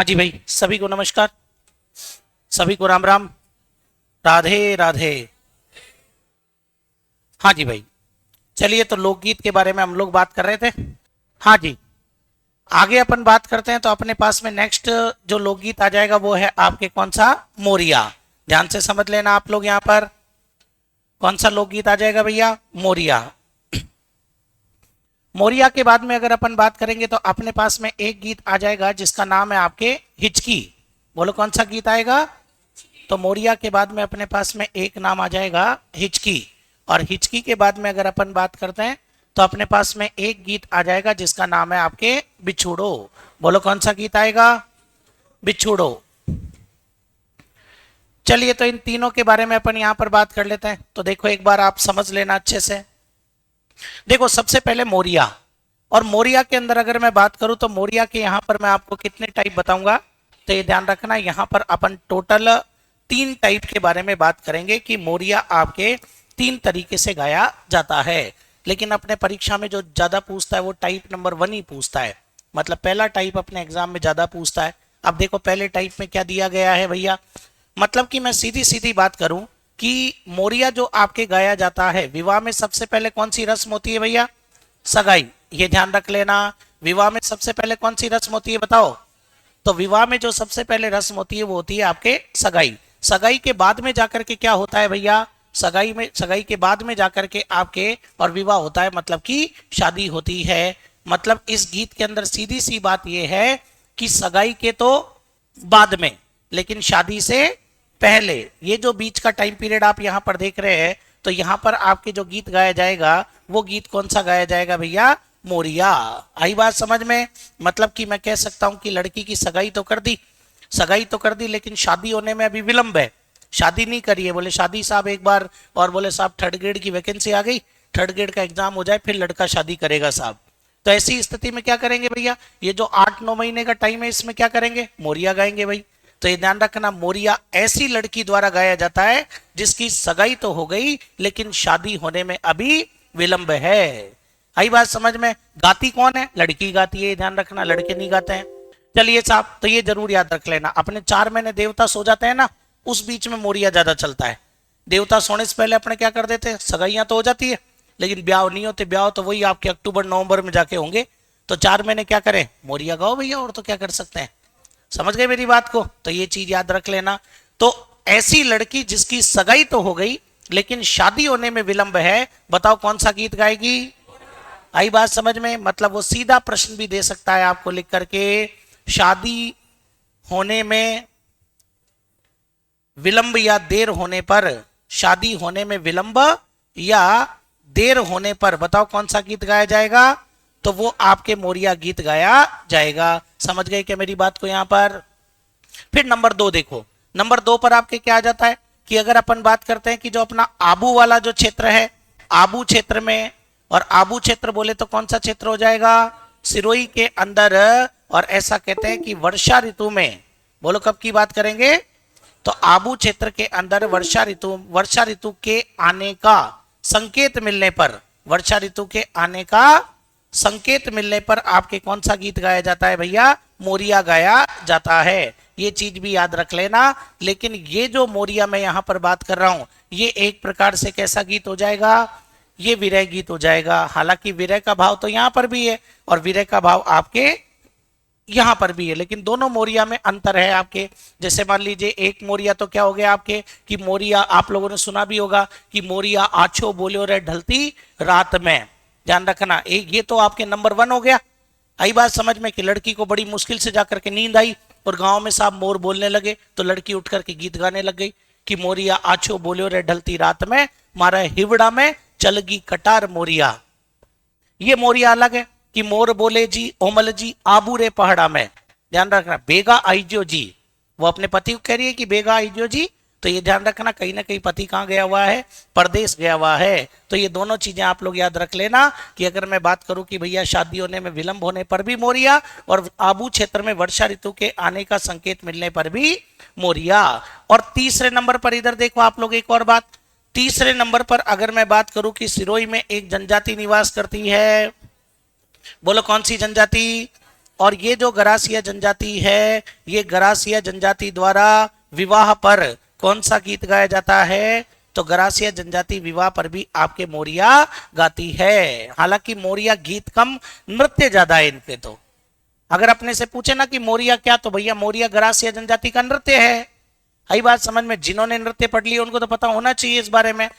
हाँ जी भाई, सभी को नमस्कार। सभी को राम राम। राधे राधे। हाँ जी भाई, चलिए तो लोकगीत के बारे में हम लोग बात कर रहे थे। हाँ जी, आगे अपन बात करते हैं। तो अपने पास में नेक्स्ट जो लोकगीत आ जाएगा वो है आपके कौन सा? मोरिया। ध्यान से समझ लेना आप लोग यहाँ पर। कौन सा लोकगीत आ जाएगा भैया? मोरिया। मोरिया के बाद में अगर अपन बात करेंगे तो अपने पास में एक गीत आ जाएगा जिसका नाम है आपके हिचकी। बोलो कौन सा गीत आएगा? तो मोरिया के बाद में अपने पास में एक नाम आ जाएगा हिचकी। और हिचकी के बाद में अगर अपन बात करते हैं तो अपने पास में एक गीत आ जाएगा जिसका नाम है आपके बिछुड़ो। बोलो कौन सा गीत आएगा? बिछुड़ो। चलिए तो इन तीनों के बारे में अपन यहां पर बात कर लेते हैं। तो देखो एक बार आप समझ लेना अच्छे से। देखो सबसे पहले मोरिया। और मोरिया के अंदर अगर मैं बात करूं तो मोरिया के यहां पर मैं आपको कितने टाइप बताऊंगा। तो ये ध्यान रखना, यहां पर अपन टोटल 3 टाइप के बारे में बात करेंगे कि मोरिया आपके 3 तरीके से गाया जाता है। लेकिन अपने परीक्षा में जो ज्यादा पूछता है वो टाइप नंबर 1 ही पूछता है। मतलब पहला टाइप अपने एग्जाम में ज्यादा पूछता है। अब देखो पहले टाइप में क्या दिया गया है भैया। मतलब कि मैं सीधी सीधी बात करूं कि मोरिया जो आपके गाया जाता है, विवाह में सबसे पहले कौन सी रस्म होती है भैया? सगाई। ये ध्यान रख लेना। विवाह में सबसे पहले कौन सी रस्म होती है बताओ? तो विवाह में जो सबसे पहले रस्म होती है वो होती है आपके सगाई। सगाई के बाद में जाकर के क्या होता है भैया? सगाई के बाद में जाकर के आपके और विवाह होता है, मतलब कि शादी होती है। मतलब इस गीत के अंदर सीधी सी बात यह है कि सगाई के तो बाद में, लेकिन शादी से पहले ये जो बीच का टाइम पीरियड आप यहां पर देख रहे हैं, तो यहां पर आपके जो गीत गाया जाएगा वो गीत कौन सा गाया जाएगा भैया? मोरिया। आई बात समझ में? मतलब कि मैं कह सकता हूं कि लड़की की सगाई तो कर दी, सगाई तो कर दी, लेकिन शादी होने में अभी विलंब है। शादी नहीं करी है। बोले शादी साहब एक बार, और बोले साहब थर्ड ग्रेड की वैकेंसी आ गई, थर्ड ग्रेड का एग्जाम हो जाए फिर लड़का शादी करेगा साहब। तो ऐसी स्थिति में क्या करेंगे भैया? ये जो 8-9 महीने का टाइम है इसमें क्या करेंगे? मोरिया गाएंगे भाई। तो ये ध्यान रखना, मोरिया ऐसी लड़की द्वारा गाया जाता है जिसकी सगाई तो हो गई लेकिन शादी होने में अभी विलंब है। आई बात समझ में? गाती कौन है? लड़की गाती है, ध्यान रखना, लड़के नहीं गाते हैं। चलिए साहब, तो ये जरूर याद रख लेना। अपने 4 महीने देवता सो जाते हैं ना, उस बीच में मोरिया ज्यादा चलता है। देवता सोने से पहले अपने क्या कर देते हैं? सगाइयां तो हो जाती है लेकिन ब्याह नहीं होते। ब्याह तो वही आपके अक्टूबर नवंबर में जाके होंगे। तो 4 महीने क्या करें? मोरिया गाओ भैया, और तो क्या कर सकते हैं। समझ गए मेरी बात को? तो ये चीज याद रख लेना। तो ऐसी लड़की जिसकी सगाई तो हो गई लेकिन शादी होने में विलंब है, बताओ कौन सा गीत गाएगी? आई बात समझ में? मतलब वो सीधा प्रश्न भी दे सकता है आपको लिख करके, शादी होने में विलंब या देर होने पर, शादी होने में विलंब या देर होने पर बताओ कौन सा गीत गाया जाएगा? तो वो आपके मोरिया गीत गाया जाएगा। समझ गए क्या मेरी बात को यहां पर? फिर नंबर 2 देखो। नंबर 2 पर आपके क्या आ जाता है कि अगर अपन बात करते हैं कि जो अपना आबू वाला जो क्षेत्र है, आबू क्षेत्र में, और आबू क्षेत्र बोले तो कौन सा क्षेत्र हो जाएगा? सिरोही के अंदर। और ऐसा कहते हैं कि वर्षा ऋतु में, बोलो कब की बात करेंगे? तो आबू क्षेत्र के अंदर वर्षा ऋतु के आने का संकेत मिलने पर, वर्षा ऋतु के आने का संकेत मिलने पर आपके कौन सा गीत गाया जाता है भैया? मोरिया गाया जाता है। ये चीज भी याद रख लेना। लेकिन ये जो मोरिया मैं यहां पर बात कर रहा हूं, ये एक प्रकार से कैसा गीत हो जाएगा? ये विरह गीत हो जाएगा। हालांकि विरह का भाव तो यहां पर भी है और विरह का भाव आपके यहां पर भी है, लेकिन दोनों मोरिया में अंतर है आपके। जैसे मान लीजिए एक मोरिया तो क्या हो गया आपके कि मोरिया, आप लोगों ने सुना भी होगा कि मोरिया आछो बोलो रे ढलती रात में। ध्यान रखना, एक ये तो आपके नंबर 1 हो गया। आई बात समझ में कि लड़की को बड़ी मुश्किल से जाकर के नींद आई और गांव में साहब मोर बोलने लगे, तो लड़की उठ करके गीत गाने लग गई कि मोरिया आछो बोलो रे ढलती रात में, मारा हिवड़ा में चलगी कटार मोरिया। ये मोरिया अलग है कि मोर बोले जी ओमल जी आबू रे पहाड़ा में। ध्यान रखना, बेगा आईजो जी, वो अपने पति को कह रही है कि बेगा आईजो जी। तो ये ध्यान रखना, कहीं ना कहीं पति कहाँ गया हुआ है? परदेश गया हुआ है। तो ये दोनों चीजें आप लोग याद रख लेना कि अगर मैं बात करूं कि भैया शादी होने में विलंब होने पर भी मोरिया, और आबू क्षेत्र में वर्षा ऋतु के आने का संकेत मिलने पर भी मोरिया। और तीसरे नंबर पर इधर देखो आप लोग एक और बात। तीसरे नंबर पर अगर मैं बात करूं कि सिरोही में एक जनजाति निवास करती है, बोलो कौन सी जनजाति? और ये जो गरासिया जनजाति है, ये गरासिया जनजाति द्वारा विवाह पर कौन सा गीत गाया जाता है? तो गरासिया जनजाति विवाह पर भी आपके मोरिया गाती है। हालांकि मोरिया गीत कम, नृत्य ज्यादा है इनके। तो अगर अपने से पूछे ना कि मोरिया क्या, तो भैया मोरिया गरासिया जनजाति का नृत्य है। आई बात समझ में? जिन्होंने नृत्य पढ़ लिया उनको तो पता होना चाहिए इस बारे में।